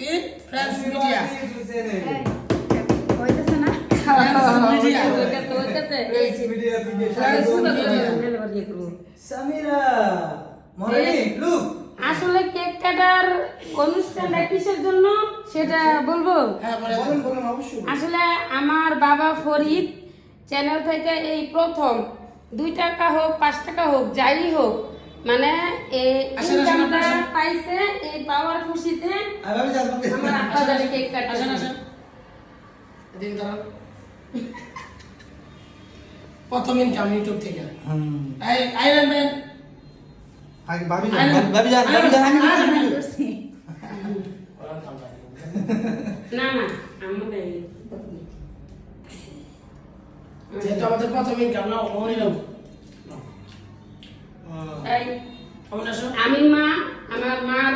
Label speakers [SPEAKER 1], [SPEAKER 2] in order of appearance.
[SPEAKER 1] কি friends media
[SPEAKER 2] হইতেছে না
[SPEAKER 3] সামিরা মরানি লুক
[SPEAKER 2] আসলে কেক কাটার অনুষ্ঠানটা কিসের জন্য সেটা বলবো।
[SPEAKER 1] হ্যাঁ বলেন বলেন অবশ্যই
[SPEAKER 2] আসলে আমার বাবা ফরিদ চ্যানেল থেকে এই প্রথম 2 টাকা হোক 5 টাকা হোক যাই হোক মানে এই ইনকামটা পাইছে, এই পাওয়ার খুশিতে
[SPEAKER 3] আমি জানবো
[SPEAKER 2] আমার আপনাদের কেক কাটা
[SPEAKER 1] আসেন আসেন এদিকে দাঁড়ান প্রথম ইনকাম ইউটিউব থেকে আইলেন ম্যান
[SPEAKER 3] আগে ভাবি যান
[SPEAKER 2] না না আমাদের
[SPEAKER 1] যেহেতু আমাদের প্রথম ইনকাম না ওনি নাও
[SPEAKER 2] আমি মা আমার মার